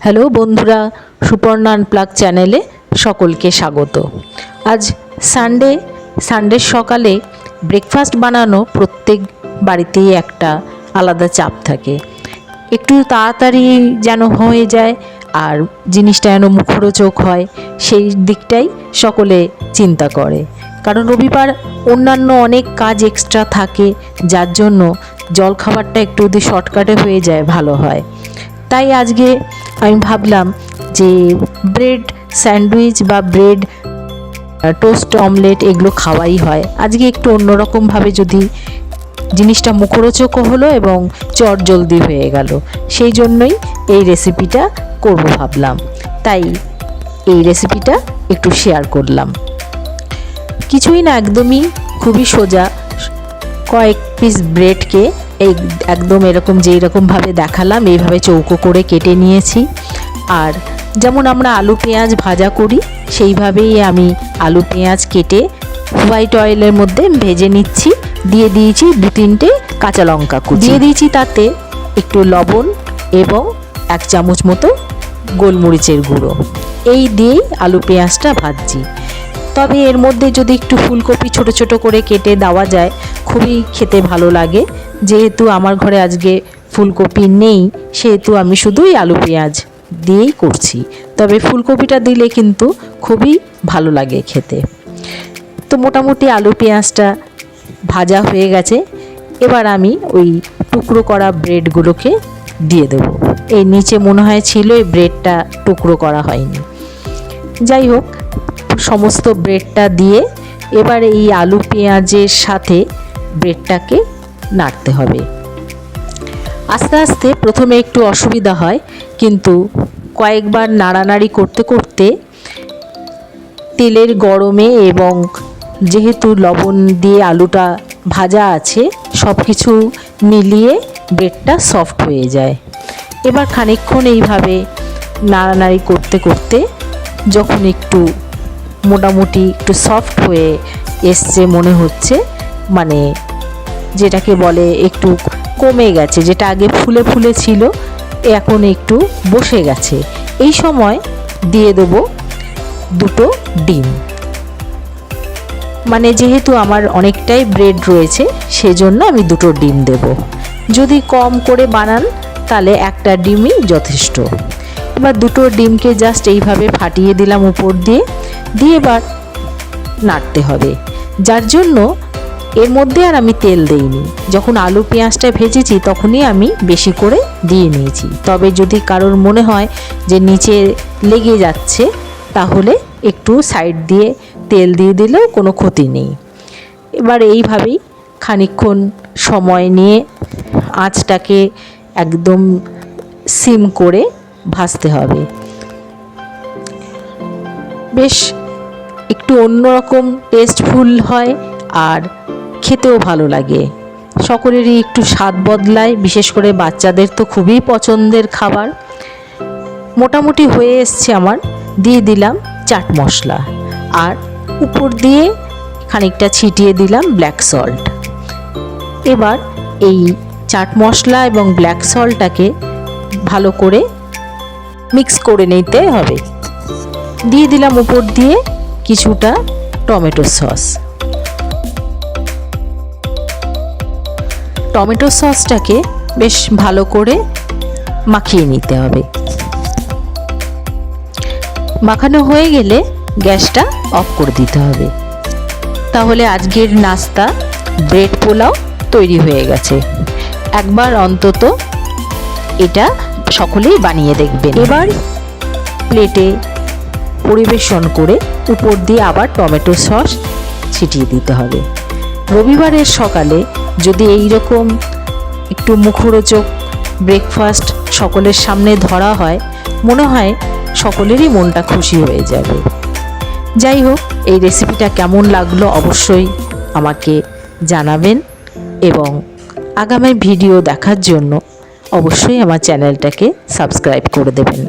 Hello বন্ধুরা, Suparna unplug চ্যানেলে সকলকে স্বাগত। আজ সানডের সকালে ব্রেকফাস্ট বানানো প্রত্যেক বাড়িতেই একটা আলাদা চাপ থাকে। একটু তাড়াতাড়ি যেন হয়ে যায় আর জিনিসটা যেন মুখরোচক হয়, সেই দিকটাই সকলে চিন্তা করে। কারণ রবিবার অন্যান্য অনেক কাজ এক্সট্রা থাকে, যার জন্য জলখাবারটা একটু যদি শর্টকাটে হয়ে যায় ভালো হয়। তাই আজকে আমি ভাবলাম যে ব্রেড স্যান্ডউইচ বা ব্রেড টোস্ট অমলেট এগুলো খাওয়াই হয়, আজকে একটু অন্যরকমভাবে যদি জিনিসটা মুখরোচকও হলো এবং চটজলদি হয়ে গেল, সেই জন্যই এই রেসিপিটা করব ভাবলাম। তাই এই রেসিপিটা একটু শেয়ার করলাম। কিছুই না, একদমই খুবই সোজা। কয়েক পিস ব্রেডকে একদম এরকম যেই রকমভাবে দেখালাম এইভাবে চৌকো করে কেটে নিয়েছি। আর যেমন আমরা আলু পেঁয়াজ ভাজা করি সেইভাবেই আমি আলু পেঁয়াজ কেটে হোয়াইট অয়েলের মধ্যে ভেজে নিচ্ছি। দিয়ে দিয়েছি 2-3টে কাঁচা লঙ্কা কুচি, দিয়ে দিয়েছি তাতে একটু লবণ এবং 1 চামচ মতো গোলমরিচের গুঁড়ো। এই দিয়েই আলু পেঁয়াজটা ভাজছি। তবে এর মধ্যে যদি একটু ফুলকপি ছোট ছোট করে কেটে দেওয়া যায় খুবই খেতে ভালো লাগে। যেহেতু আমার ঘরে আজকে ফুলকপি নেই, সেহেতু আমি শুধুই আলু পেঁয়াজ দিয়েই করছি। তবে ফুলকপিটা দিলে কিন্তু খুবই ভালো লাগে খেতে। তো মোটামুটি আলু পেঁয়াজটা ভাজা হয়ে গেছে। এবার আমি ওই টুকরো করা ব্রেডগুলোকে দিয়ে দেবো। এই নিচে মনে হয় ছিল এই ব্রেডটা টুকরো করা হয়নি। যাই হোক, সমস্ত ব্রেডটা দিয়ে এবার এই আলু পেঁয়াজের সাথে ব্রেডটাকে নাড়তে হবে। আস্তে আস্তে প্রথমে একটু অসুবিধা হয়, কিন্তু কয়েকবার নাড়ানাড়ি করতে করতে তেলের গরমে এবং যেহেতু লবণ দিয়ে আলুটা ভাজা আছে সব কিছু মিলিয়ে ব্রেডটা সফট হয়ে যায়। এবার খানিকক্ষণ এইভাবে নাড়ানাড়ি করতে করতে যখন একটু মোটামুটি একটু সফট হয়ে এসছে মনে হচ্ছে, মানে যেটাকে বলে একটু কমে গেছে, যেটা আগে ফুলে ফুলে ছিল এখন একটু বসে গেছে, এই সময় দিয়ে দেবো 2টো ডিম। মানে যেহেতু আমার অনেকটাই ব্রেড রয়েছে সেজন্য আমি 2টো ডিম দেব। যদি কম করে বানান তাহলে একটা ডিমই যথেষ্ট। এবার 2টো ডিমকে জাস্ট এইভাবে ফাটিয়ে দিলাম উপর দিয়ে এবার নাড়তে হবে। যার জন্য এর মধ্যে আর আমি তেল দেইনি, যখন আলু পেঁয়াজটা ভেজেছি তখনই আমি বেশি করে দিয়ে নিয়েছি। তবে যদি কারোর মনে হয় যে নিচে লেগে যাচ্ছে তাহলে একটু সাইড দিয়ে তেল দিয়ে দিলেও কোনো ক্ষতি নেই। এবার এইভাবেই খানিকক্ষণ সময় নিয়ে আঁচটাকে একদম সিম করে ভাজতে হবে। বেশ একটু অন্যরকম টেস্টফুল হয় আর খেতেও ভালো লাগে। সকলেরই একটু স্বাদ বদলায়, বিশেষ করে বাচ্চাদের তো খুবই পছন্দের খাবার। মোটামুটি হয়ে এসছে আমার। দিয়ে দিলাম চাট মশলা আর উপর দিয়ে খানিকটা ছিটিয়ে দিলাম ব্ল্যাক সল্ট। এবার এই চাট মশলা এবং ব্ল্যাক সল্টটাকে ভালো করে মিক্স করে নিতে হবে। দিয়ে দিলাম উপর দিয়ে কিছুটা টমেটো সস। টমেটো সসটাকে বেশ ভালো করে মাখিয়ে নিতে হবে। মাখানো হয়ে গেলে গ্যাসটা অফ করে দিতে হবে। তাহলে আজকের নাস্তা ব্রেড পোলাও তৈরি হয়ে গেছে। একবার অন্তত এটা সকলেই বানিয়ে দেখবেন। এবার প্লেটে পরিবেশন করে উপর দিয়ে আবার টমেটো সস ছিটিয়ে দিতে হবে। রবিবারের সকালে যদি এই রকম একটু মুখরোচক ব্রেকফাস্ট সকলের সামনে ধরা হয়, মনে হয় সকলেরই মনটা খুশি হয়ে যাবে। যাই হোক, এই রেসিপিটা কেমন লাগলো অবশ্যই আমাকে জানাবেন এবং আগামী ভিডিও দেখার জন্য অবশ্যই আমার চ্যানেলটাকে সাবস্ক্রাইব করে দেবেন।